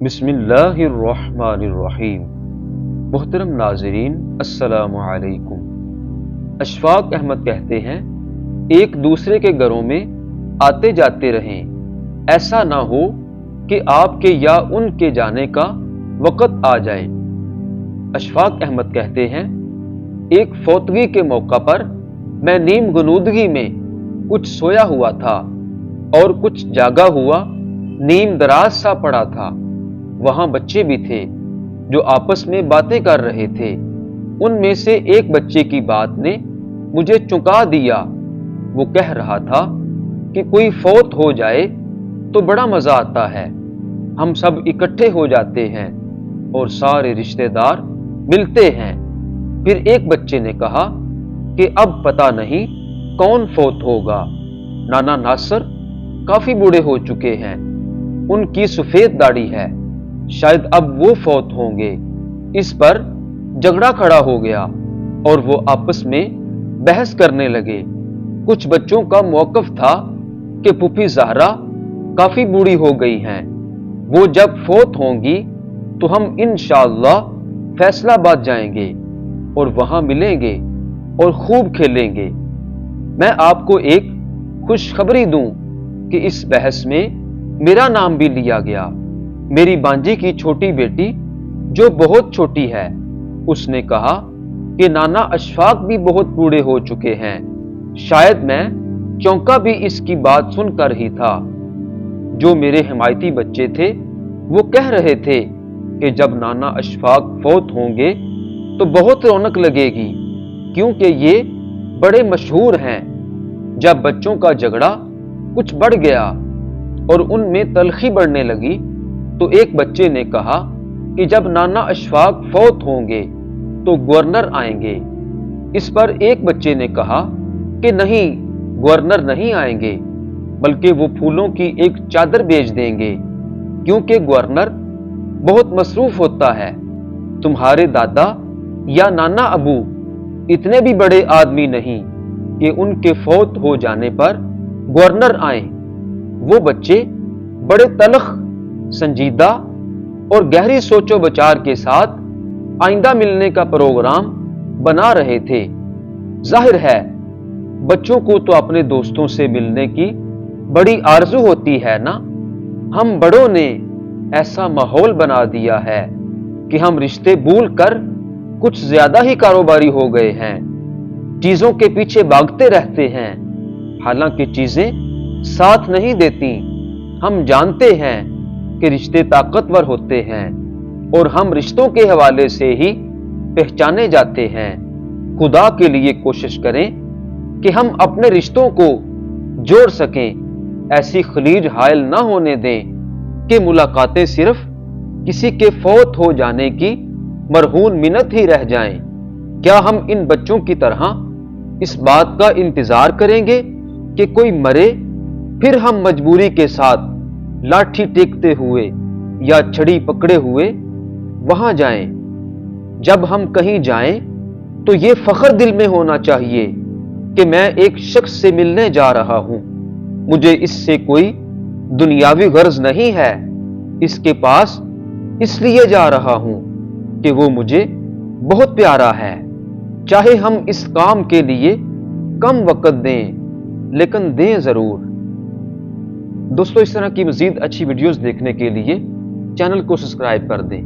بسم اللہ الرحمن الرحیم۔ محترم ناظرین السلام علیکم۔ اشفاق احمد کہتے ہیں ایک دوسرے کے گھروں میں آتے جاتے رہیں، ایسا نہ ہو کہ آپ کے یا ان کے جانے کا وقت آ جائے۔ اشفاق احمد کہتے ہیں ایک فوتگی کے موقع پر میں نیم غنودگی میں کچھ سویا ہوا تھا اور کچھ جاگا ہوا نیم دراز سا پڑا تھا۔ وہاں بچے بھی تھے جو آپس میں باتیں کر رہے تھے۔ ان میں سے ایک بچے کی بات نے مجھے چونکا دیا۔ وہ کہہ رہا تھا کہ کوئی فوت ہو جائے تو بڑا مزہ آتا ہے، ہم سب اکٹھے ہو جاتے ہیں اور سارے رشتہ دار ملتے ہیں۔ پھر ایک بچے نے کہا کہ اب پتہ نہیں کون فوت ہوگا۔ نانا ناصر کافی بوڑھے ہو چکے ہیں، ان کی سفید داڑھی ہے، شاید اب وہ فوت ہوں گے۔ اس پر جھگڑا کھڑا ہو گیا اور وہ آپس میں بحث کرنے لگے۔ کچھ بچوں کا موقف تھا کہ پھوپھی زہرا کافی بوڑھی ہو گئی ہیں، وہ جب فوت ہوں گی تو ہم انشاءاللہ فیصلہ آباد جائیں گے اور وہاں ملیں گے اور خوب کھیلیں گے۔ میں آپ کو ایک خوشخبری دوں کہ اس بحث میں میرا نام بھی لیا گیا۔ میری بانجی کی چھوٹی بیٹی جو بہت چھوٹی ہے، اس نے کہا کہ نانا اشفاق بھی بہت بوڑھے ہو چکے ہیں۔ شاید میں چونکا بھی اس کی بات سن کر ہی تھا۔ جو میرے حمایتی بچے تھے وہ کہہ رہے تھے کہ جب نانا اشفاق فوت ہوں گے تو بہت رونق لگے گی، کیونکہ یہ بڑے مشہور ہیں۔ جب بچوں کا جھگڑا کچھ بڑھ گیا اور ان میں تلخی بڑھنے لگی تو ایک بچے نے کہا کہ جب نانا اشفاق فوت ہوں گے تو گورنر آئیں گے۔ اس پر ایک بچے نے کہا کہ نہیں، گورنر نہیں آئیں گے، بلکہ وہ پھولوں کی ایک چادر بھیج دیں گے، کیونکہ گورنر بہت مصروف ہوتا ہے۔ تمہارے دادا یا نانا ابو اتنے بھی بڑے آدمی نہیں کہ ان کے فوت ہو جانے پر گورنر آئیں۔ وہ بچے بڑے تلخ، سنجیدہ اور گہری سوچ و بچار کے ساتھ آئندہ ملنے کا پروگرام بنا رہے تھے۔ ظاہر ہے بچوں کو تو اپنے دوستوں سے ملنے کی بڑی آرزو ہوتی ہے نا۔ ہم بڑوں نے ایسا ماحول بنا دیا ہے کہ ہم رشتے بھول کر کچھ زیادہ ہی کاروباری ہو گئے ہیں، چیزوں کے پیچھے بھاگتے رہتے ہیں، حالانکہ چیزیں ساتھ نہیں دیتی۔ ہم جانتے ہیں کہ رشتے طاقتور ہوتے ہیں اور ہم رشتوں کے حوالے سے ہی پہچانے جاتے ہیں۔ خدا کے لیے کوشش کریں کہ ہم اپنے رشتوں کو جوڑ سکیں، ایسی خلیج حائل نہ ہونے دیں کہ ملاقاتیں صرف کسی کے فوت ہو جانے کی مرہون منت ہی رہ جائیں۔ کیا ہم ان بچوں کی طرح اس بات کا انتظار کریں گے کہ کوئی مرے پھر ہم مجبوری کے ساتھ لاٹھی ٹیکتے ہوئے یا چھڑی پکڑے ہوئے وہاں جائیں؟ جب ہم کہیں جائیں تو یہ فخر دل میں ہونا چاہیے کہ میں ایک شخص سے ملنے جا رہا ہوں، مجھے اس سے کوئی دنیاوی غرض نہیں ہے، اس کے پاس اس لیے جا رہا ہوں کہ وہ مجھے بہت پیارا ہے۔ چاہے ہم اس کام کے لیے کم وقت دیں، لیکن دیں ضرور۔ دوستو، اس طرح کی مزید اچھی ویڈیوز دیکھنے کے لیے چینل کو سبسکرائب کر دیں۔